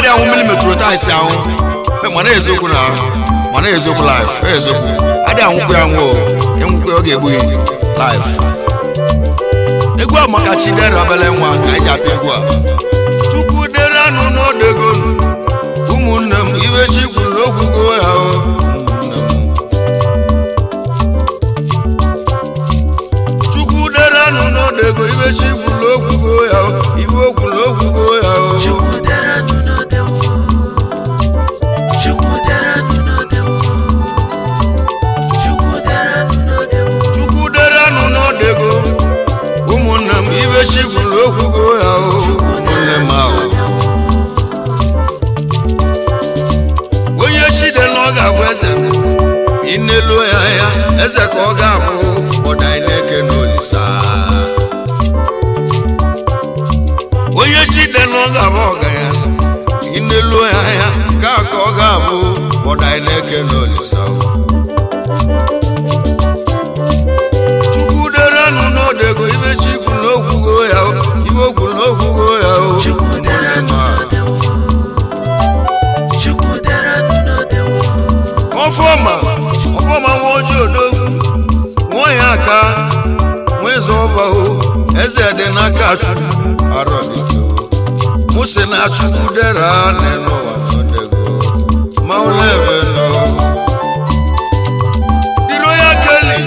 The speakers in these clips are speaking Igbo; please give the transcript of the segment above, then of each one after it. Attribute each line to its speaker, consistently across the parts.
Speaker 1: ada ahụ milimetro taisi ahụ mana eziokwu na mana eziokwu life eziokwu ada ahụ kwa ahụ enwukwe ọ ga-egbu life egwu a maka Chidera obele nwa ka anyị apịa egwu a Chukwudera nụ n'odego ụmụnne m iwe chikwu n'okwugo ya Chukwudera nụ n'odego iwe chikwu n'okwugo ya iwe okwu n'okwugo ya
Speaker 2: Chukwudera nụ n'odego Chukwudera nụ n'odego Chukwudera nụ n'odego
Speaker 1: Chukwudera nụ n'odego ụmụnne m iwe chikwu n'okwugo ya ụmụnne m ahụ onye Chidera ọ ga-abụ eze inelu ya eze ka ọ ga-abụ ọda ineke n'olisa onye Chidera ọ ga-abụ ọga ya inelu ya ka ọ ga-abụ ọda ineke n'olisa Chukwudera nụ n'odego ibe chikwu n'okwugo ya ibe okwu n'okwugo ya
Speaker 2: Chukwudera nụ n'odego Chukwudera nụ n'odego
Speaker 1: ọfọma nwa ojii odogwu nwa ya aka nweze ọbaho eze dị n'aka Chukwu arọdịgo mụsị na Chukwudera n'ụwa n'odego ma ụlebe nọ iro ya keli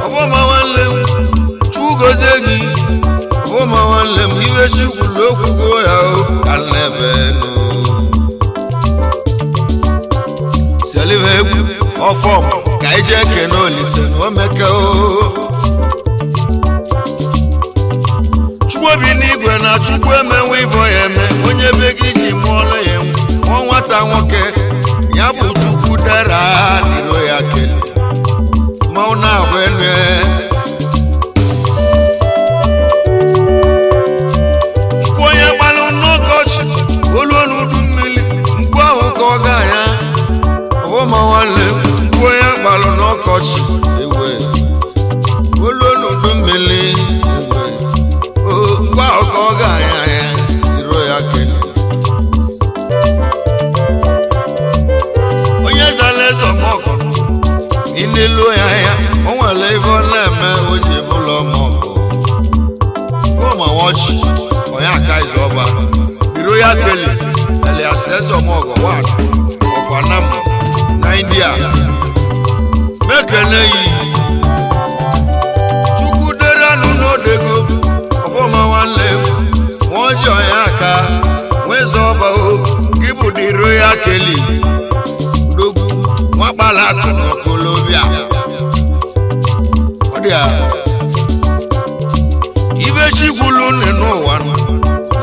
Speaker 1: ọfọma nwanne m Chugozie gị ọfọma nwanne m iwe chikwu n'okwugo ya ka n'ebe nọ selive egwu ọfọm ka ije kene olise na omeke Chukwu bi n'igwe na Chukwu emenwe ivo ya eme onye be gị ji mụọlụ ya nwa nwata nwoke ya bụ Chukwudera dịro ya kele ma ọ na-ahụ enu nkwu onye gbalụ n'ọkọchị olu n'udu mmiri nkwu ahụ ka ọ ga ya ọbụma nwanne nkwu onye gbalụ n'ọkọchị ewe olu n'udu mmiri nkwu ahụ ka ọ ga ya dịro ya kele onye zala eze ọmọgọ inelu ya o nwere ife ọ na-eme o ji bụlụ ọmọgọ fọma wọchi onye aka izu ọba dịro ya kele Elias eze ọmọgọ 1 of Anam na India mekene yi Chukwudera nụ n'odego ọfọma nwanne nwa ji onye aka nweze ọba gị bụ dịro ya kele odogwu nwakpala akụ n'okolobịa ọ dị a ibe chikwulu nne n'ụwa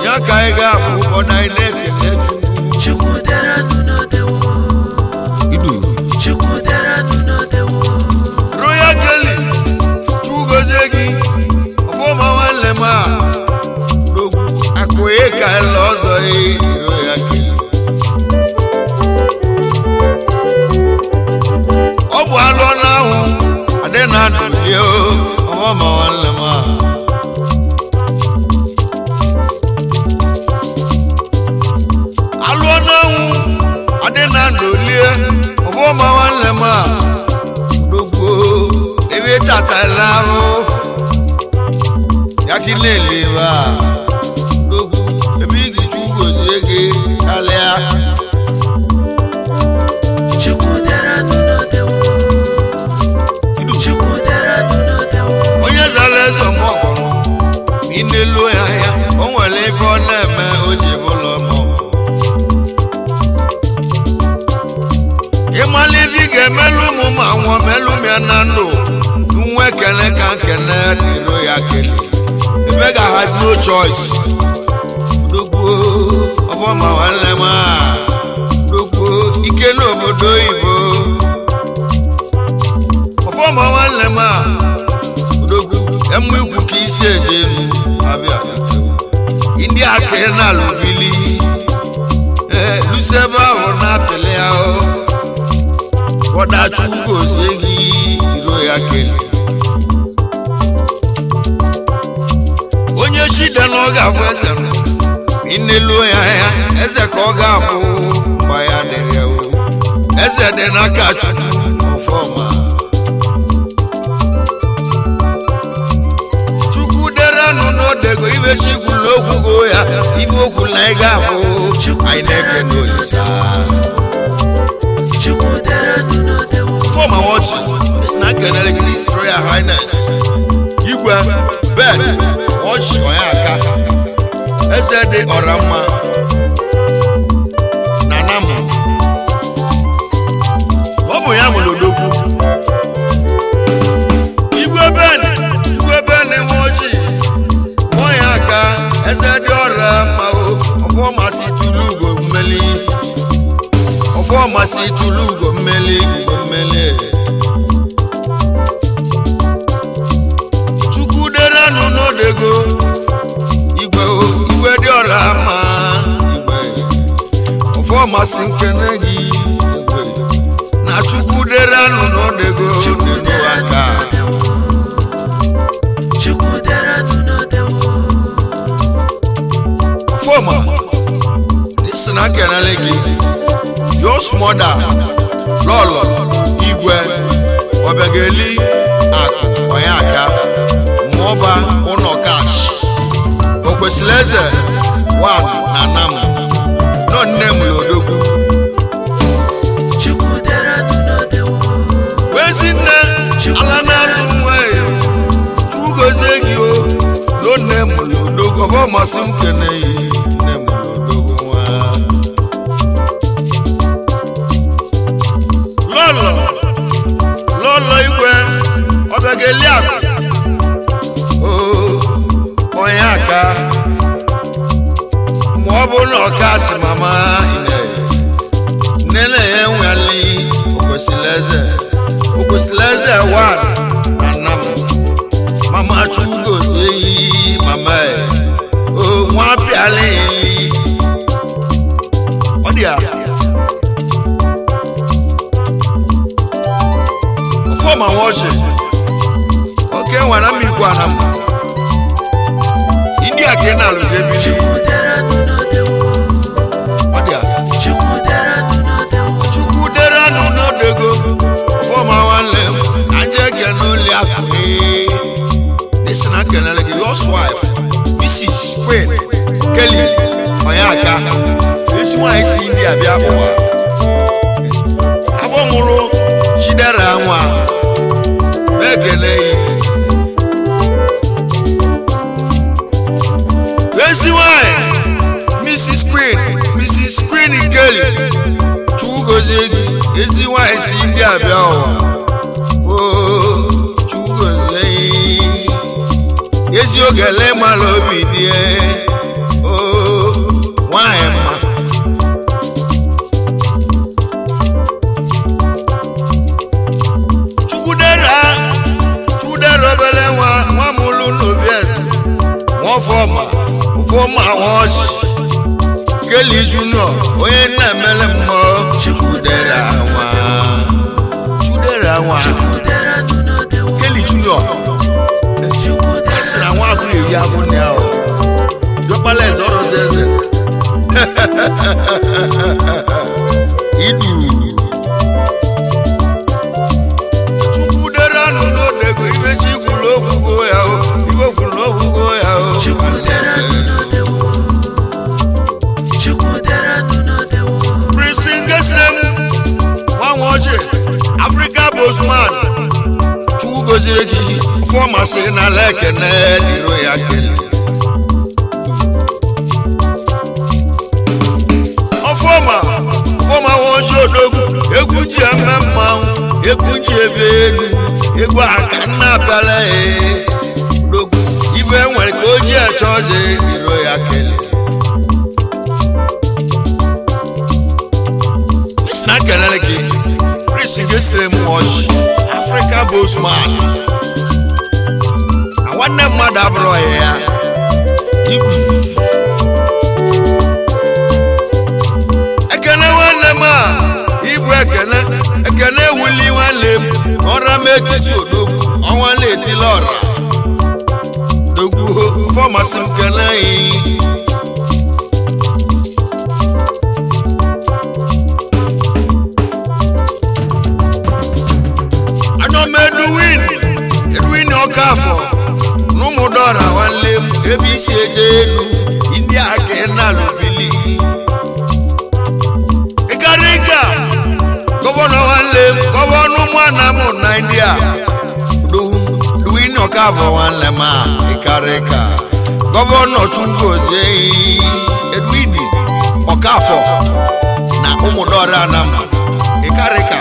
Speaker 1: ya ka anyị ga-abụ ọda ineke
Speaker 2: Chukwudera nụ n'odego
Speaker 1: idu
Speaker 2: Chukwudera nụ n'odego
Speaker 1: royal keli Chugozie gị ọfọma nwanne m a n'ogwu akụye ka ele ọzọ royal keli ọ bụ alụ n'ahụ adị na ndụlie ọfọma nwanne m a alụ n'ahụ adị na ndụlie ọfọma nwanne m a n'ogwu ebe tatala ahụ ya ka na-elebe a n'ogwu ebe ị ga Chugozie gị karịa
Speaker 2: Chukwudera nụ n'odego Chukwudera nụ n'odego
Speaker 1: onye zara eze ọmọgọ inelu ya o nwere ife ọ na-eme o ji bụlụ ọmọgọ ịmala ife ị ga-emelụ ụmụ ma nwụọ melụ m ya na ndụ nwa ekele ka nkene dịro ya kele ebe ga-ahazi no choice dogbuo ọfọma nwanne m a dogbuo ike n'obodo oyibo ọfọma nwanne m a dogbu emu ikwu ka isi eje enu abịa ndị aka na-alụ bili lusebe ahụ na-apịlị ahụ wọda Chugozie gị dịro ya kele onye Chidera ọ ga-abụ eze inelu ya eze ka ọ ọ ga-abụ mgbe ya dịrị o eze dị n'aka Chukwu ọfọma Chukwudera nụ n'odego ibe chikwulu okwugo ya ibe okwula ị ga-abụ anyị na-eke n'olisa Former watching is not gonna like His Royal Highness Igwe Ben watch Oyaka Ezede Orama Anam Obu ya Molodogu Igwe Ben watch Oyaka Ezede Orama Former Situlugo Meli Former Situlugo Meli Chukwudera nụ n'odego igwe dị ọra ama igwe ọfọma si nkene gị igwe na Chukwudera nụ n'odego n'elu aka ọfọma isi na kenele gị your mother lọlọ igwe ọbịageli akụ onye aka mụọba ụlọ kash o kwesịrị eze wan na Anam nọ nne m lodogwu wezi nne ala na-azụ nwa ya Chukwu gozie gị o nọ nne m lodogwu ọfọ masị m kene ya nne m lodogwu nwa lọlọ igwe ọbịageli akụ onye aka ma ọ bụ na ọka si mama nene ya enweli okwesịrị eze wan na Anam mama Chukwu gozie yi mama o nwa pịala eli ọ dị ya ọfọma nwoche oke nwara mmikwu Anam India ke na lo je bi Chukwudera nụ n'odego former one lem anje ke no li akpe listen I can like your wife Mrs. Queen Kelly Oyaka this one is India bia boa abomuru Chidera nwa bekele Mrs. Queen Kelly Chukwu gozie gị ezi nwanyị si ndị abịa ụwa Chukwu gozie ezi ogele mara obi dị nwanyị mma Chukwudera obele nwa mụlụ n'obi eze nwa ọfọma nwa ọchị Kelly Junior onye na-emele mmụọ Chukwudera nwa Kelly Junior asị na nwa agụ eri agụ ndị ahụ jọkpala eze ọrọzi eze idu Chukwudera nụ n'odego ibe chi kwuru okwugo ya Africa Bosman Chukwu gozie gị ọfọma sị na lekene dịro ya kele ọfọma nwoche odogwu egwu ji eme mmanwụ egwu ji ebe elu egwu aka nna abịala odogwu ife nwere ka o ji eche ọjị dịro ya kele isi na kelele gị Africa Bosman nwanne mmadụ abụrụ ya igwu ekene nwanne m a igwu ekene ewuli nwanne m ọra m etiti odogwu ọnwa na-etila ọra dogwu fọmasị m kene oyime Edwin Okafọ n'ụmụdọra nwanne m ebe isi eje elu ndị aka na lubili ịkarịka gọvanọ nwanne m gọvanọ Anam na India Edwin Okafọ nwanne m ịkarịka gọvanọ Chukwudera Edwin Okafọ na ụmụdọra Anam ịkarịka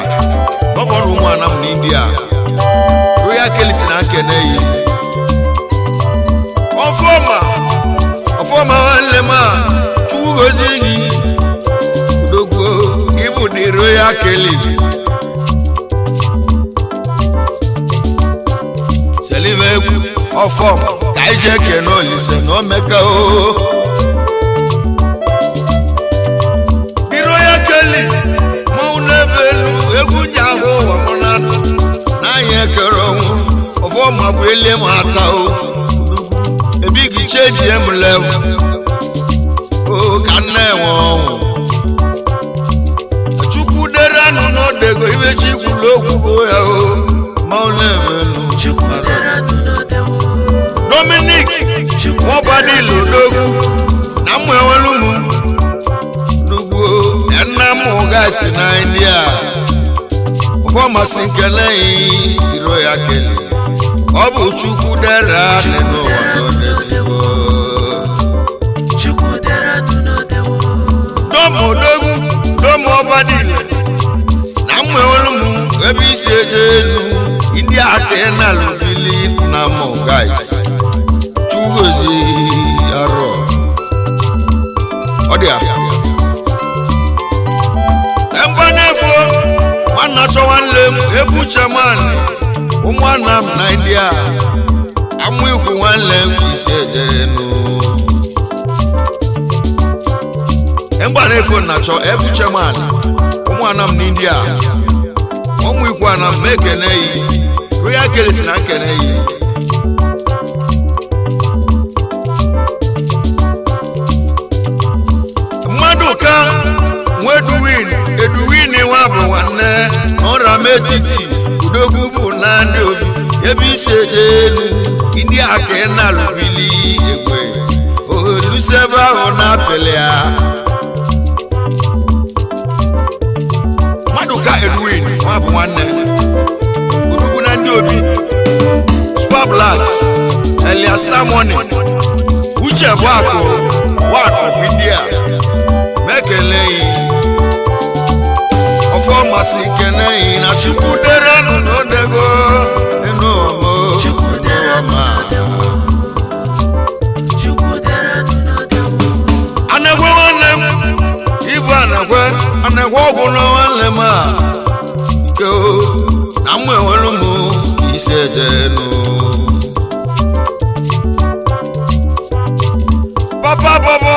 Speaker 1: gọvanọ Anam na India royal kelisi na keneyi ọfọma nwanne m Chukwugozi dogo ịbụ dị royal keli selive egwu ọfọm ka anyị ji ekene Olise na omeka dị royal keli mmanwụ n'ebe elu egwu ndị ahụ ụwa n'anya ekere ọnwụ ọfọma bụ ele m ata ebighi cheji emlewu ka nna enwe ọnwụ Chukwudera nụ n'odego ibe chi kwuru okwu ya ma ọ na-emenu Dominic Nwobadilu odogwu na mmụ enwelu m dugwu nna m gasi na India ọfọmasị nkele iro ya kele ọ bụ Chukwudera n'ụwa n'odezigbo domodogwu domobadilu na mmewelu m ebe isi eje elu ndị aka na lubili na mụ guys Chukwugozi arọ ọ dị mgbanefo nwanna chọwanle m ebu chairman ụmụ Anam na India amụ ikwu nwanne m isi ejenu mgbanefo na chọ ebu chairman ụmụ Anam na India ụmụ ikwu Anam ma ekene yi royal kelisi na nkene yi mmadụ ka nwe Edwin nwa bụ nwanne ọra m etiti udogwu bụ na ndị obi ebe isi eje elu ndị aka na lubili egwe olusebe ahụ na apịlị ya mmadụ ka Edwin nwa bụ nwanne udogwu na ndị obi Super Black Elias Samoni Uche bụ akụ one of India mekele ọfọmasị keneyi na Chukwudera nụ n'odego enụọmọ anegwe nwanne m ibu anegwe ọgwụ na nwanne m ke na mmụ enwelu m ise jenu papa bọbọ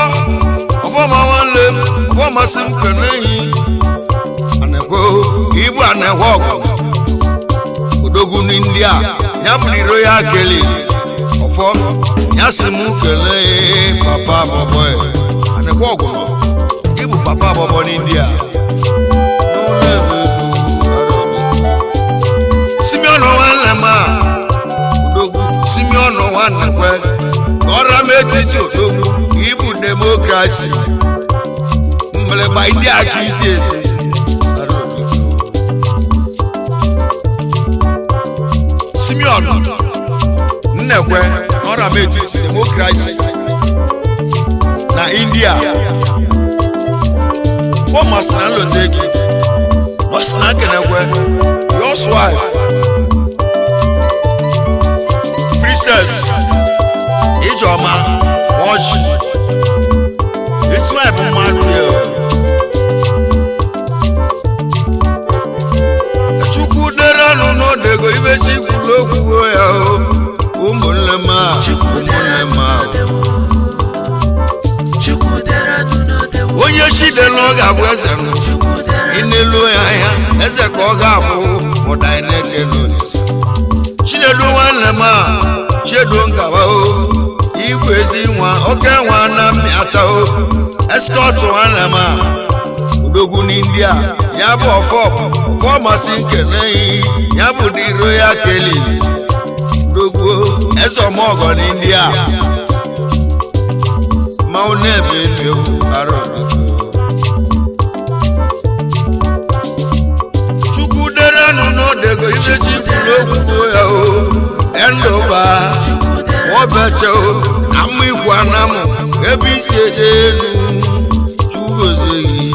Speaker 1: ọfọma nwanne m ọfọmasị m keneyi ibu anegwe ọgụ odogwu ndị a ya bụrụ royal keli ọfọ ya si m kelee papa bọbọ anegwe ọgụ ibu papa bọbọ ndị a Simeon nwanne m odogwu Simeon nwanne kwe ọra m etiti odogwu ibu demokrasi mmeleba ndị aka isi ete Simeon nnekwe ọra m etiti demokrasi na India fọmasị na nlotegi nọsị na kenekwe God's wife Princess Ijeoma Nwoji isi wife mmadụ ya Chukwudera nụ n'odego ibe chi kwuru okwu ya ụmụnne m onye chidela ọ ga-abụ eze inelu ya anya eze ka ọ ga-abụ ụda ineke n'Olise Chinedu nwanne m chedu ngaba igwe ezi nwa oke nwa na mmịata eskọtụ nwanne m odogwu n'India ya bụ ọfọmasị nkene ya bụ dị Royal Kelly odogwu ezọmọgọ n'India ma ọ na-ebe elu arọ Chukwudera n'ọdego ibe chi kwuru okwu ya o endoba obeche o amụ ikwu Anam ebe isi eje elu chugozeghị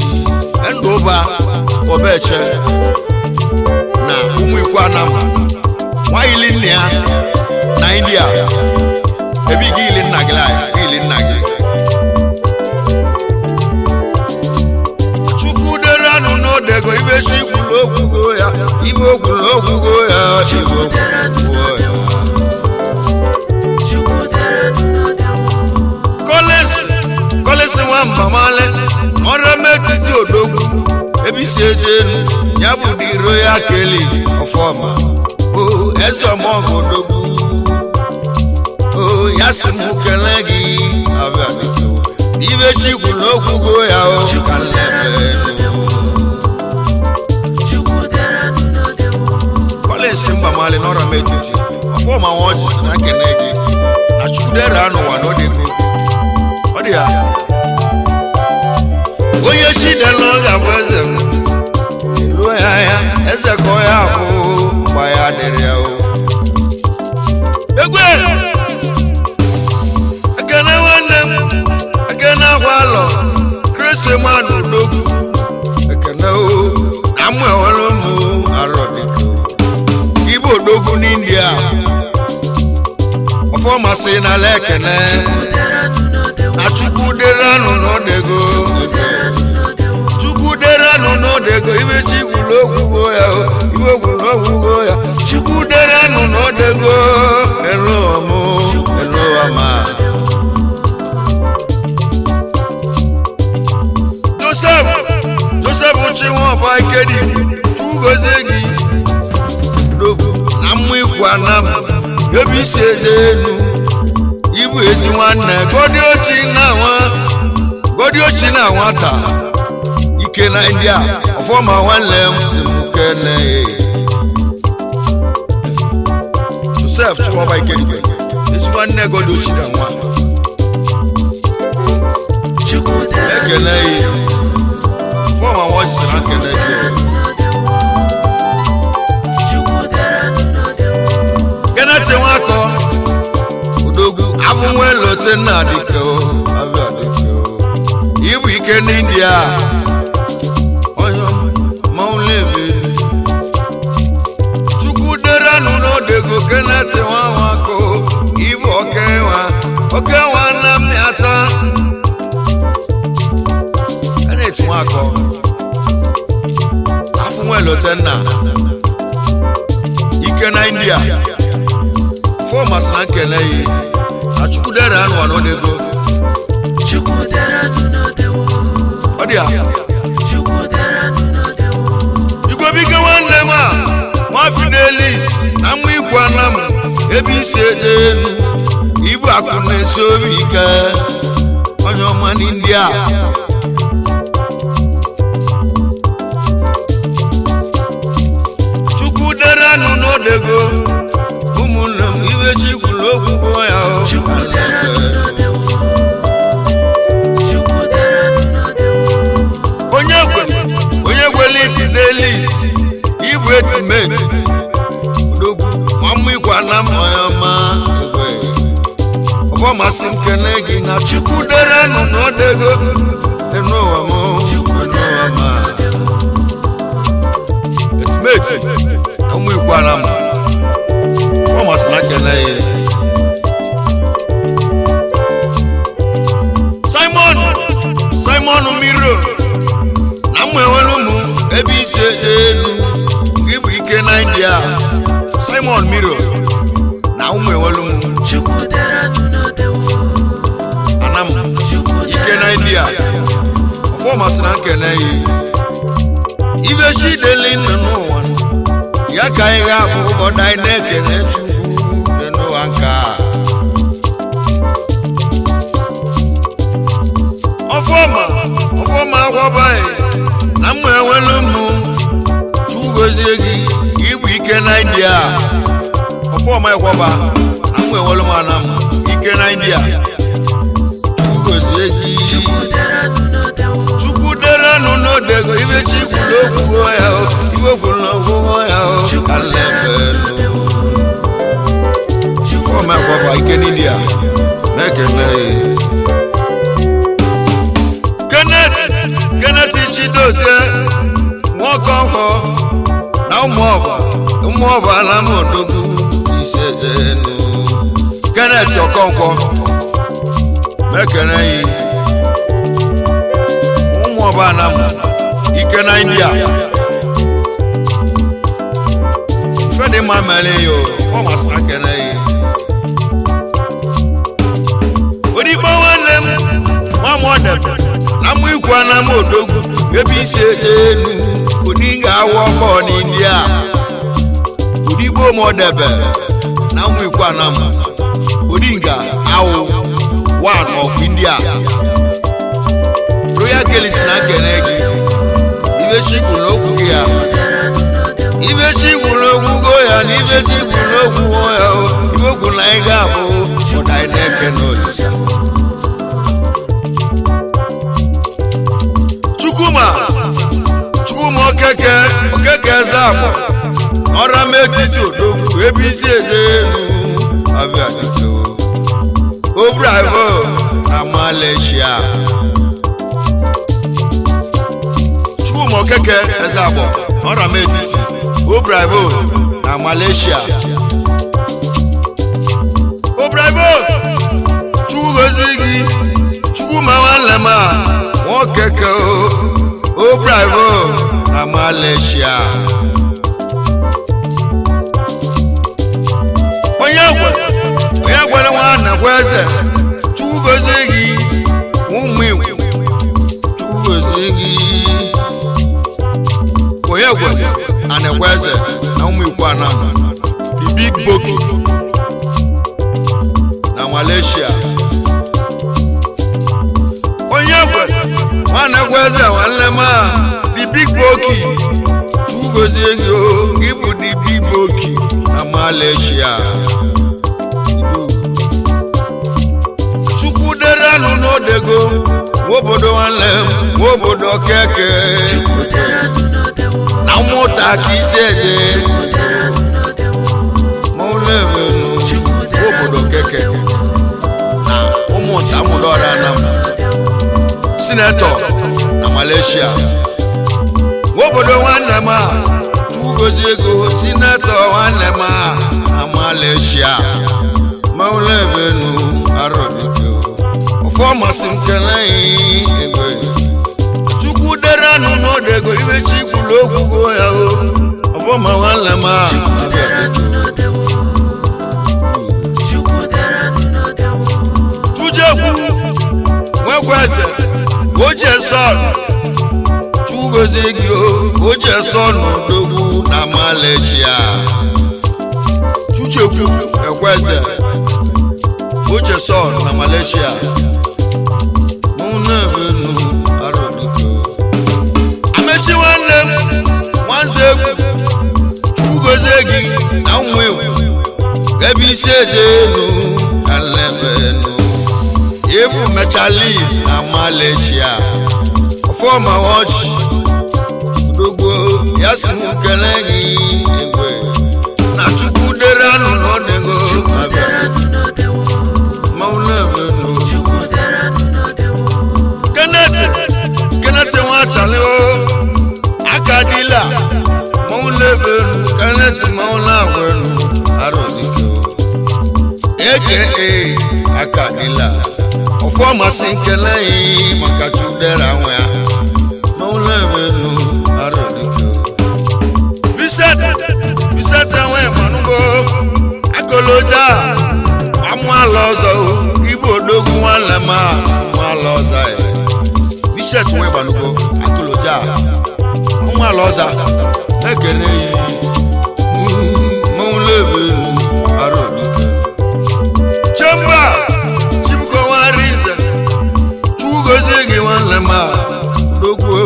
Speaker 1: endoba obeche na ụmụ ikwu Anam nwanyị nne ya na India ebe gị ili nna gị ili nna gị Chukwudera n'ọdego ibe chi kwuru okwu ya ibe okwuru okwu ya Kolesi nwamba male ọrụ metiti odogwu ebe isi eje elu ya bụ dị Royal Kelly ọfọma o ezọmọgọ odogwu o ya si m kele gị abịa ibe chi kwuru okwu ya o Kolesi mba male n'ọrụ metiti ọfọma nwa ọjị si na kene gị na Chukwudera n'ụwa n'odego ọ dị ya onye chidela ọ ga-abụ eze m ruo ya eze ka ọ ya bụ mgba ya dịrị ya o egwe ekene nwanne m ekene akwa alọ Christmas odogwu ekene o na mụ enwere ụmụ arọ dịka ibe odogwu n'India ọfọmasị n'ala ekene na Chukwudera n'ọdego Chukwudera n'ọdego ibe chi kwuru okwu ya ibe okwuru okwu ya Chukwudera n'ọdego enuwama Joseph Chinwaba Ikedi chugozie gị dogo na mmụ ikwu Anam ebe isi eje elu ibu ezi nwanne godi ochi na nwata ike na India ọfọma nwanne m si m kene Joseph Chinwaba Ikedi ezi nwanne godi ochi na nwa ekene ọfọma nwa ọjị si na nkene kenete nwakọ odogwu abụ nwe lote nna dike o abịa dike o ibu ike n'India onye maulebe Chukwudera n'ọdego kenete nwakọ ibu okenwa na mmịata kenete nwakọ afụ nwe lote nna ike na India fọmas na nkene yi na Chukwudera n'ọdego ọ dị ya igwebike nwanne m a nwa Fidelis na mma ikwu Anam ebe isi eje elu ibu akụ na-esi obi ike onye ọma n'India Chukwudera n'ọdego ụmụnne m ibe chi kwuru okwu ya o onye gwele Fidelis ibu etimeti odogwu mamụ ikwu Anam ọma ọfọmasị m kene gị na Chukwudera n'ọdego enuwa m etimeti na ụmụ ikwu Anam ọfọmasị na kene ya Simon Miro na mụ enwere ụmụ ebe isi elu gị bụ ike na India Simon Miro na ụmụ enwere ụmụ Anam ike na India ọfọmasị na nkene ya ibe chi deli ndụ n'ụwa ya ka anyị ga-abụ ụbọdụ anyị na-ekene Chukwu dị n'ụwa nke a ọfọma agwọba afọ ma ekwaba amwe wolu manam ike na India Chukwudera no dego ibe chikulo kugo ya o ibe kulo kugo ya o alebe afọ ma ekwaba ike na India na kele Kenneth Chidozie nwokonko na ụmụọba na modogu isedenu Kenneth Okonkwo mekere yi ụmụọba na ike na India fedi mamele yo fọma sakere yi odigbo nwanne m nwamọdebe na mụ ikwu na modogu ebe isedenu odinga awọkọ n'India odigbo mọdebe na mụ ikwu na mụ odinga awo one of India royal kelis na kenegi ibe chikwu n'okwu gị ya ibe chikwu n'okwu ya na ibe chikwu n'okwu ya ibe okwu na ị ga-abụ ụda ị na-eke n'olisa Chukwuma okeke zapụ ọra m etiti odogwu ebe isi eje elu abịa dịka Obraivo na Malaysia Chukwuma okeke zapụ ọra m etiti Obraivo na Malaysia Obraivo Chukwugozi gị Chukwuma nwanne m okeke Obraivo na Malaysia onye gwere nwanna kweze Chukwugozi gị ụmụ Igbo Chukwugozi gị onye gwere anakweze na ụmụ Igbo Anam the big boki na Malaysia onye gwere nwanna kweze nwanne m the big boki Chukwugozi gị bụ the big boki na Malaysia Chukwudera no dego obodo nwanne m obodo keke na ụmụta ka isi eje ma ụlọebenu obodo keke na ụmụta mụdọra Anam Senator na Malaysia obodo nwanne m Chukwugozi ego Senator nwanne m na Malaysia ma ụlọebenu arodike ọfọmasị nkele ebe Chukwudera no dego ibe chikwulu okwugo ya o ọfọma nwanne m Chujekwu nwekweze oje son Chukwugozi gị oje son odogwu na Malaysia Chujekwu ekweze oje son na Malaysia munebenu arodiko amechi nwanne m nwanze egwu Chukwugozi gị na ụmụ Igbo ebe isi eje elu alebenu ebu mechali na Malaysia ọfọma wọchi odogwu ya si m kele gị egwe na Chukwudera no dego maulebenu Kenneth nwachale akadila maulebenu Kenneth maulawenu arodike eke akadila ọfọmasị nkele maka Chukwudera nwe ya maulebenu arodike Bisete nwe manugo akoloja amụala ọzọ ibu odogwu nwanne m amụala ọzọ ya Bisete nwe manugo akoloja amụala ọzọ ekene yi maulebenu arodike Chemba Chibuko Nwarize Chukwugozi gị nwanne m odogwu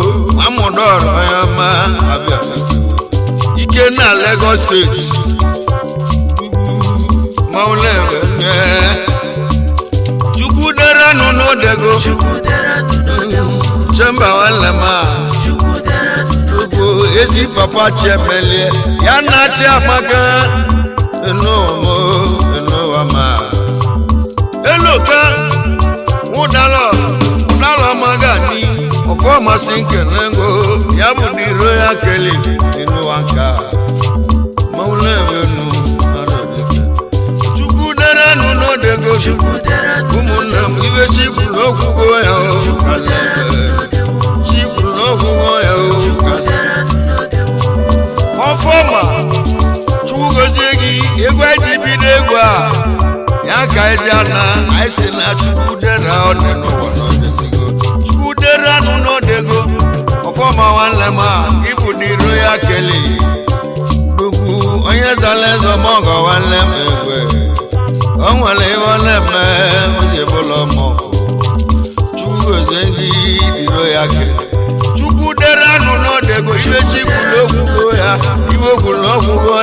Speaker 1: amụdọrọ ya ma abịa ike na Lagos State maulebe Chukwudera no dego
Speaker 2: Chukwudera no dewo
Speaker 1: Chemba wale ma
Speaker 2: Chukwudera no
Speaker 1: Chuku ezi papa chemelie Ya na chiamaka Eno mo Eno wama Eno ka Udalo magani Ofoma sinke nengo Ya budiro ya keli Eno wanka Maulebe no Chukwudera no dego
Speaker 2: Chukwudera no
Speaker 1: Umunam ibe chifulokugo ya o
Speaker 2: Chukwudera no dewo
Speaker 1: Chifulokugo ya o
Speaker 2: Chukwudera no dewo
Speaker 1: Ofoma Chukwugozegi Egwa jibide egwa Ya kaijana Aisi na Chukwudera Oneno wanodesigo Chukwudera no dego Ofoma wanlema Ibu diro ya keli Dugu Onye zalezo mogo wanlema egwe Onwale wanlema Oje bolo mogo Chukwugozegi Diro ya keli Chukwudera no dego Ibe chifulokugo ya Ibe okulokugo